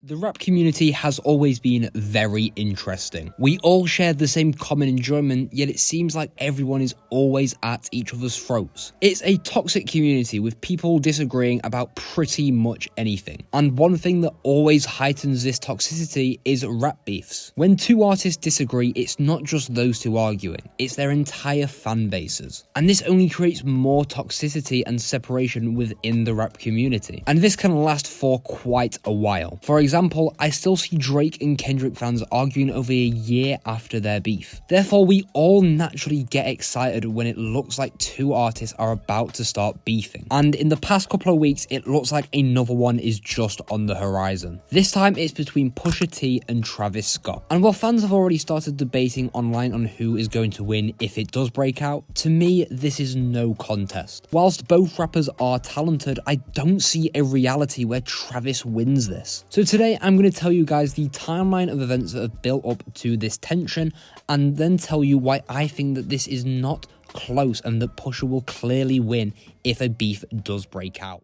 The rap community has always been very interesting. We all share the same common enjoyment, yet it seems like everyone is always at each other's throats. It's a toxic community with people disagreeing about pretty much anything. And one thing that always heightens this toxicity is rap beefs. When two artists disagree, it's not just those two arguing, it's their entire fan bases. And this only creates more toxicity and separation within the rap community. And this can last for quite a while. For example, I still see Drake and Kendrick fans arguing over a year after their beef. Therefore, we all naturally get excited when it looks like two artists are about to start beefing. And in the past couple of weeks, it looks like another one is just on the horizon. This time, it's between Pusha T and Travis Scott. And while fans have already started debating online on who is going to win if it does break out, to me, this is no contest. Whilst both rappers are talented, I don't see a reality where Travis wins this. So today, I'm going to tell you guys the timeline of events that have built up to this tension, and then tell you why I think that this is not close and that Pusha will clearly win if a beef does break out.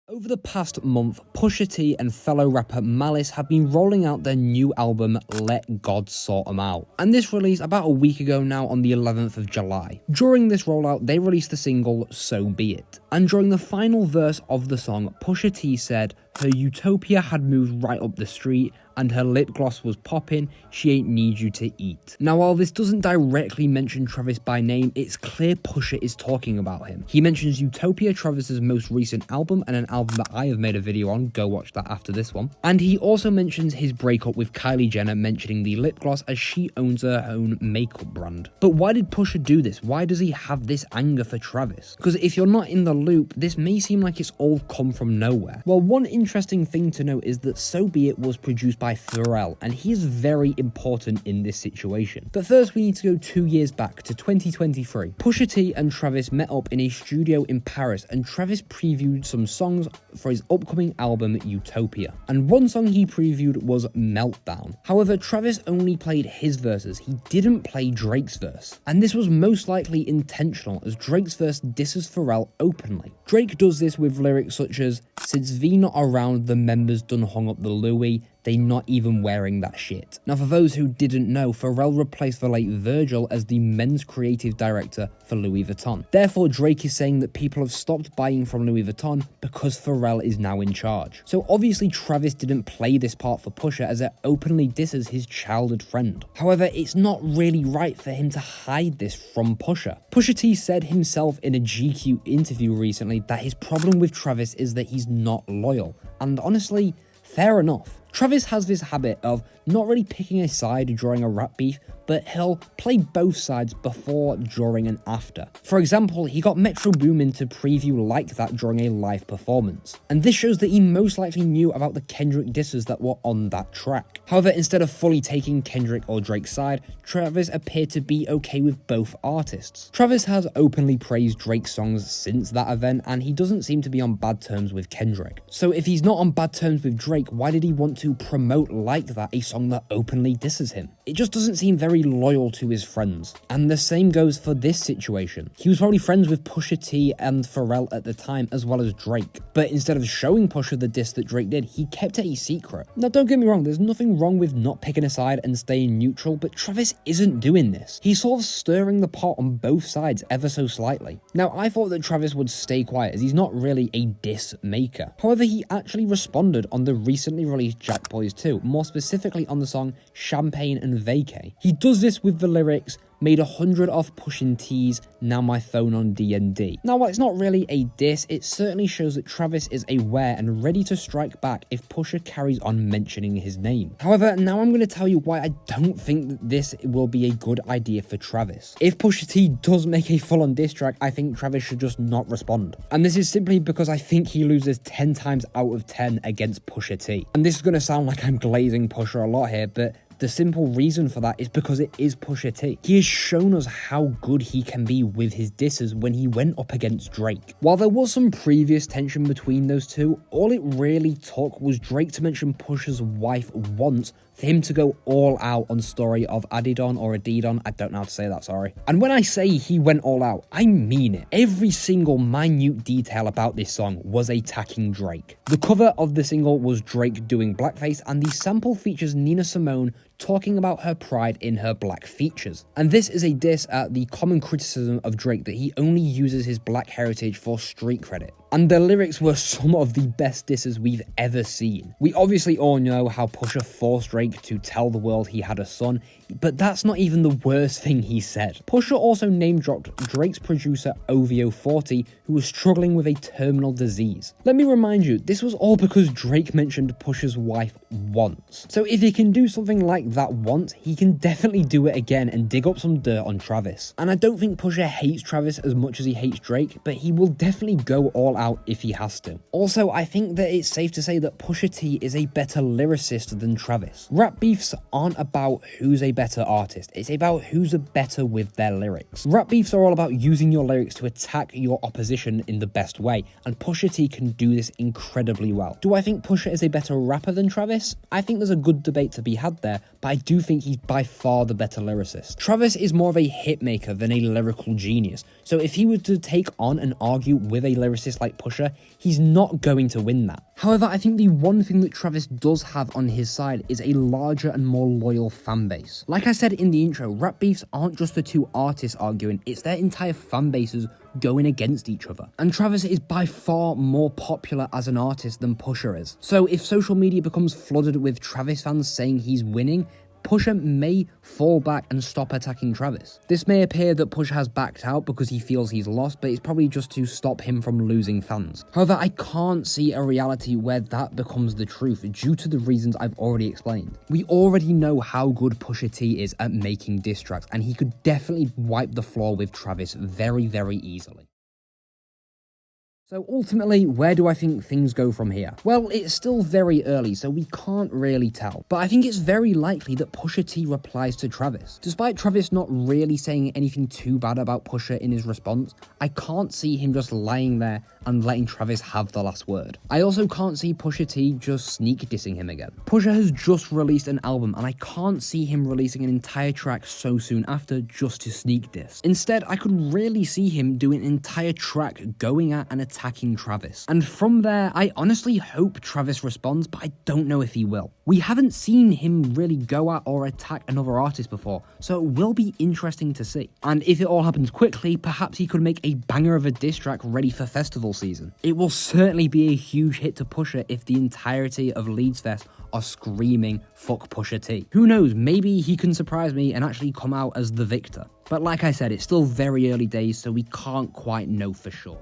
Over the past month, Pusha T and fellow rapper Malice have been rolling out their new album, Let God Sort 'Em Out. And this released about a week ago now on the 11th of July. During this rollout, they released the single, So Be It. And during the final verse of the song, Pusha T said, her Utopia had moved right up the street and her lip gloss was popping, she ain't need you to eat. Now, while this doesn't directly mention Travis by name, it's clear Pusha is talking about him. He mentions Utopia, Travis's most recent album, and an album that I have made a video on, go watch that after this one. And he also mentions his breakup with Kylie Jenner, mentioning the lip gloss as she owns her own makeup brand. But why did Pusha do this? Why does he have this anger for Travis? Because if you're not in the loop, this may seem like it's all come from nowhere. Well, one interesting thing to note is that So Be It was produced by Pharrell, and he is very important in this situation. But first, we need to go 2 years back to 2023. Pusha T and Travis met up in a studio in Paris, and Travis previewed some songs for his upcoming album Utopia. And one song he previewed was Meltdown. However, Travis only played his verses, he didn't play Drake's verse. And this was most likely intentional, as Drake's verse disses Pharrell openly. Drake does this with lyrics such as, since V not around, the members done hung up the Louis, they not even wearing that shit. Now, for those who didn't know, Pharrell replaced the late Virgil as the men's creative director for Louis Vuitton. Therefore, Drake is saying that people have stopped buying from Louis Vuitton because Pharrell is now in charge. So obviously, Travis didn't play this part for Pusha, as it openly disses his childhood friend. However, it's not really right for him to hide this from Pusha. Pusha T said himself in a GQ interview recently that his problem with Travis is that he's not loyal. And honestly, fair enough. Travis has this habit of not really picking a side during a rap beef, but he'll play both sides before, during, and after. For example, he got Metro Boomin to preview Like That during a live performance. And this shows that he most likely knew about the Kendrick disses that were on that track. However, instead of fully taking Kendrick or Drake's side, Travis appeared to be okay with both artists. Travis has openly praised Drake's songs since that event, and he doesn't seem to be on bad terms with Kendrick. So if he's not on bad terms with Drake, why did he want to promote Like That, a song that openly disses him? It just doesn't seem very loyal to his friends. And the same goes for this situation. He was probably friends with Pusha T and Pharrell at the time, as well as Drake. But instead of showing Pusha the diss that Drake did, he kept it a secret. Now, don't get me wrong, there's nothing wrong with not picking a side and staying neutral, but Travis isn't doing this. He's sort of stirring the pot on both sides ever so slightly. Now, I thought that Travis would stay quiet, as he's not really a diss maker. However, he actually responded on the recently released Jackboys 2, more specifically on the song Champagne and Vacay. He does this with the lyrics, made 100 off pushing T's, now my phone on D&D. Now, while it's not really a diss, it certainly shows that Travis is aware and ready to strike back if Pusha carries on mentioning his name. However, now I'm going to tell you why I don't think that this will be a good idea for Travis. If Pusha T does make a full-on diss track, I think Travis should just not respond. And this is simply because I think he loses 10 times out of 10 against Pusha T. And this is going to sound like I'm glazing Pusha a lot here, but The simple reason for that is because it is Pusha T. He has shown us how good he can be with his disses when he went up against Drake. While there was some previous tension between those two, all it really took was Drake to mention Pusha's wife once for him to go all out on story of Adidon or Adidon, I don't know how to say that, sorry. And when I say he went all out, I mean it. Every single minute detail about this song was attacking Drake. The cover of the single was Drake doing blackface, and the sample features Nina Simone talking about her pride in her black features. And this is a diss at the common criticism of Drake that he only uses his black heritage for street credit. And the lyrics were some of the best disses we've ever seen. We obviously all know how Pusha forced Drake to tell the world he had a son, but that's not even the worst thing he said. Pusha also name-dropped Drake's producer OVO40, who was struggling with a terminal disease. Let me remind you, this was all because Drake mentioned Pusha's wife once. So if he can do something like that once, he can definitely do it again and dig up some dirt on Travis. And I don't think Pusha hates Travis as much as he hates Drake, but he will definitely go all out if he has to. Also, I think that it's safe to say that Pusha T is a better lyricist than Travis. Rap beefs aren't about who's a better artist, it's about who's a better with their lyrics. Rap beefs are all about using your lyrics to attack your opposition in the best way, and Pusha T can do this incredibly well. Do I think Pusha is a better rapper than Travis? I think there's a good debate to be had there, but I do think he's by far the better lyricist. Travis is more of a hitmaker than a lyrical genius, so if he were to take on and argue with a lyricist like Pusha, he's not going to win that. However, I think the one thing that Travis does have on his side is a larger and more loyal fan base. Like I said in the intro, rap beefs aren't just the two artists arguing, it's their entire fan bases going against each other. And Travis is by far more popular as an artist than Pusha is. So if social media becomes flooded with Travis fans saying he's winning, Pusha may fall back and stop attacking Travis. This may appear that Pusha has backed out because he feels he's lost, but it's probably just to stop him from losing fans. However, I can't see a reality where that becomes the truth due to the reasons I've already explained. We already know how good Pusha T is at making diss tracks, and he could definitely wipe the floor with Travis very, very easily. So ultimately, where do I think things go from here? Well, it's still very early, so we can't really tell. But I think it's very likely that Pusha T replies to Travis. Despite Travis not really saying anything too bad about Pusha in his response, I can't see him just lying there and letting Travis have the last word. I also can't see Pusha T just sneak dissing him again. Pusha has just released an album, and I can't see him releasing an entire track so soon after just to sneak diss. Instead, I could really see him doing an entire track going at and attacking Travis. And from there, I honestly hope Travis responds, but I don't know if he will. We haven't seen him really go at or attack another artist before, so it will be interesting to see. And if it all happens quickly, perhaps he could make a banger of a diss track ready for festival season. It will certainly be a huge hit to Pusha if the entirety of Leeds Fest are screaming fuck Pusha T. Who knows, maybe he can surprise me and actually come out as the victor. But like I said, it's still very early days, so we can't quite know for sure.